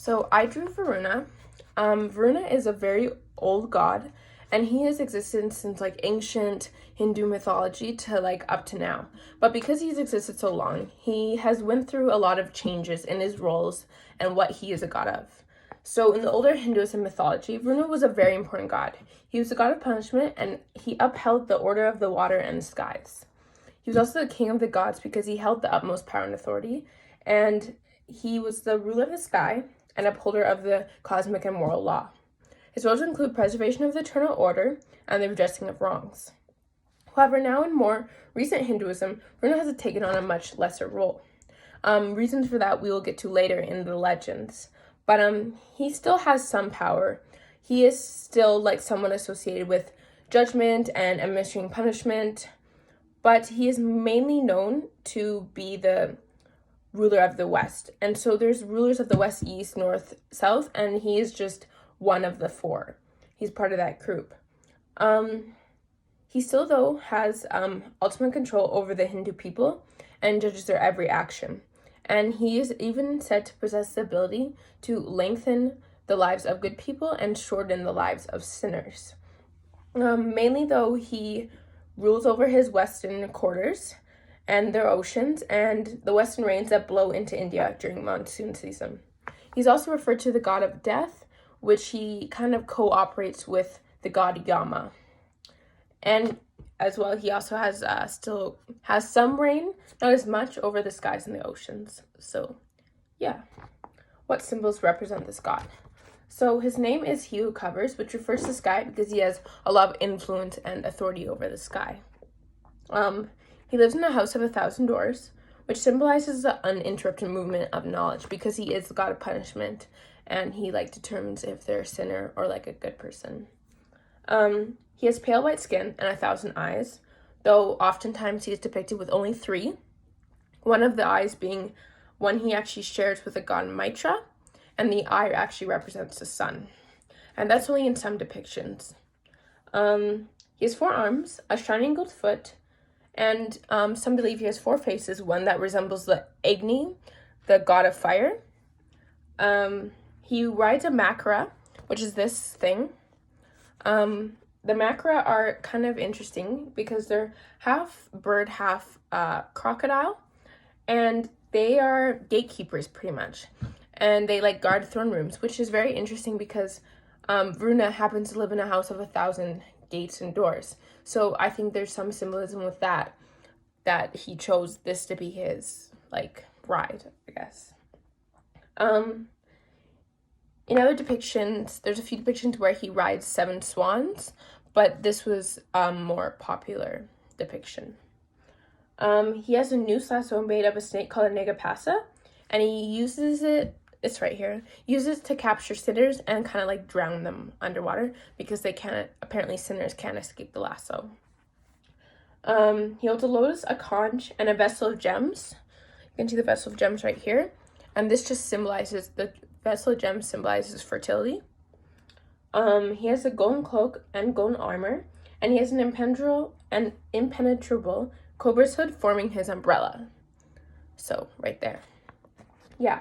So I drew Varuna. Varuna is a very old god, and he has existed since like ancient Hindu mythology to like up to now. But because he's existed so long, he has went through a lot of changes in his roles and what he is a god of. So in the older Hinduism mythology, Varuna was a very important god. He was the god of punishment, and he upheld the order of the water and the skies. He was also the king of the gods because he held the utmost power and authority, and he was the ruler of the sky and upholder of the cosmic and moral law. His roles include preservation of the eternal order and the redressing of wrongs. However, now in more recent Hinduism, Varuna has taken on a much lesser role. Reasons for that we will get to later in the legends. But he still has some power. He is still like someone associated with judgment and administering punishment, but he is mainly known to be the ruler of the West. And so there's rulers of the West, East, North, South, and he is just one of the four. He's part of that group. He still, though, has ultimate control over the Hindu people and judges their every action. And he is even said to possess the ability to lengthen the lives of good people and shorten the lives of sinners. Mainly, though, he rules over his western quarters and their oceans and the western rains that blow into India during monsoon season. He's also referred to the god of death, which he kind of cooperates with the god Yama. And as well, he also has still has some rain, not as much, over the skies and the oceans. So, yeah. What symbols represent this god? So his name is He Who Covers, which refers to the sky because he has a lot of influence and authority over the sky. He lives in a house of 1,000 doors, which symbolizes the uninterrupted movement of knowledge because he is the god of punishment, and he like determines if they're a sinner or like a good person. He has pale white skin and 1,000 eyes, though oftentimes he is depicted with only 3. One of the eyes being one he actually shares with the god Mitra, and the eye actually represents the sun. And that's only in some depictions. He has 4 arms, a shining gold foot, and some believe he has 4 faces, one that resembles the Agni, the god of fire. He rides a makara, which is this thing. The makara are kind of interesting because they're half bird, half crocodile, and they are gatekeepers pretty much. And they like guard throne rooms, which is very interesting because Varuna happens to live in a house of 1,000 gates and doors. So I think there's some symbolism with that he chose this to be his like ride, I guess. In other depictions, there's a few depictions where he rides 7 swans, but this was a more popular depiction. He has a noose lasso made of a snake called a negapasa, and he uses it, it's right here, uses it to capture sinners and kind of like drown them underwater because apparently sinners can't escape the lasso. He holds a lotus, a conch, and a vessel of gems. You can see the vessel of gems right here, and this just symbolizes the vessel of gems symbolizes fertility. He has a golden cloak and golden armor, and he has an impenetrable cobra's hood forming his umbrella. So, right there. Yeah.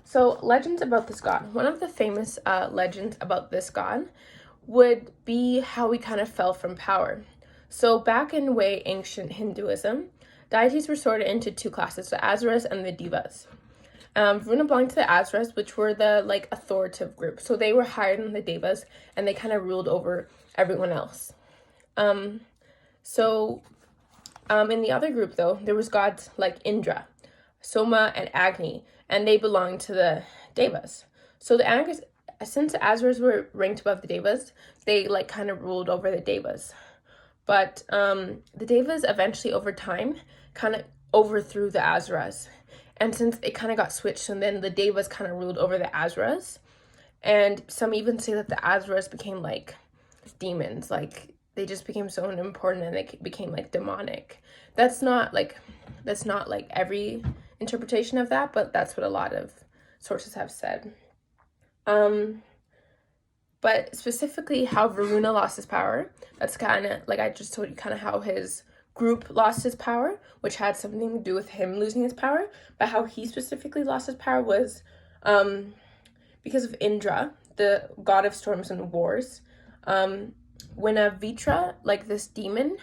So, legends about this god. One of the famous legends about this god would be how he kind of fell from power. So, back in way ancient Hinduism, deities were sorted into 2 classes, the Asuras and the Devas. Varuna belonged to the Asuras, which were the like authoritative group. So they were higher than the Devas, and they kind of ruled over everyone else. In the other group, though, there was gods like Indra, Soma, and Agni, and they belonged to the Devas. So since the Asuras were ranked above the Devas, they like kind of ruled over the Devas. But the Devas eventually, over time, kind of overthrew the Asuras. And since it kind of got switched, and then the Devas kind of ruled over the Asuras. And some even say that the Asuras became like demons. Like they just became so important and they became like demonic. That's not like every interpretation of that, but that's what a lot of sources have said. But specifically how Varuna lost his power, that's kind of like I just told you, kind of how his group lost his power, which had something to do with him losing his power. But how he specifically lost his power was because of Indra, the god of storms and wars. When a Vitra, like this demon,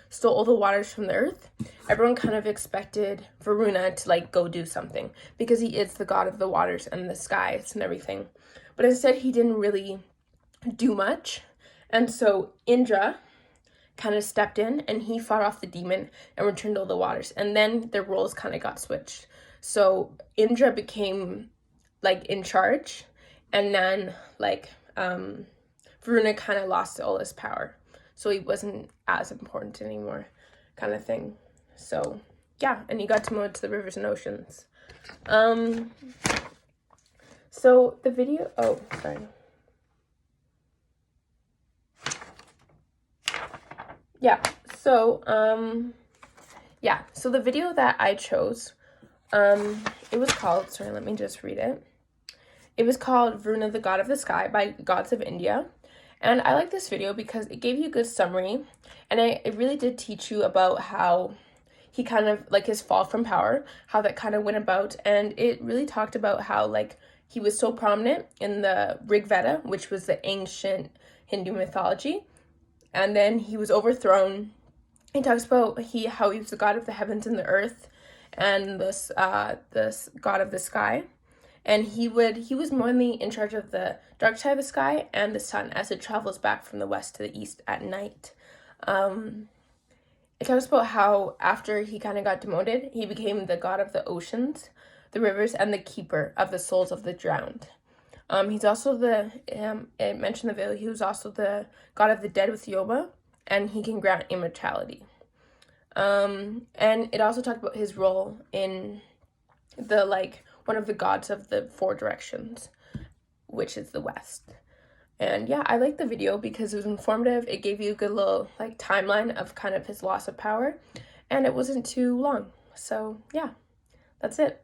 stole all the waters from the earth, everyone kind of expected Varuna to like go do something because he is the god of the waters and the skies and everything. But instead he didn't really do much. And so Indra kind of stepped in and he fought off the demon and returned all the waters. And then their roles kind of got switched. So Indra became like in charge, and then like Varuna kind of lost all his power. So he wasn't as important anymore, kind of thing. So yeah, and he got to move to the rivers and oceans. So the video, oh, sorry. Yeah, so, so the video that I chose, it was called, sorry, let me just read it. It was called Varuna, the God of the Sky by Gods of India. And I like this video because it gave you a good summary, and it really did teach you about how he kind of, like his fall from power, how that kind of went about, and it really talked about how, like, he was so prominent in the Rig Veda, which was the ancient Hindu mythology, and then he was overthrown. He talks about how he was the god of the heavens and the earth, and this god of the sky, and he was mainly in charge of the dark side of the sky and the sun as it travels back from the west to the east at night. It talks about how after he kind of got demoted, he became the god of the oceans, the rivers, and the keeper of the souls of the drowned. He's also it mentioned the video, he was also the god of the dead with Yoga, and he can grant immortality. And it also talked about his role in the, like, one of the gods of the four directions, which is the west. And yeah, I liked the video because it was informative. It gave you a good little, like, timeline of kind of his loss of power, and it wasn't too long. So yeah, that's it.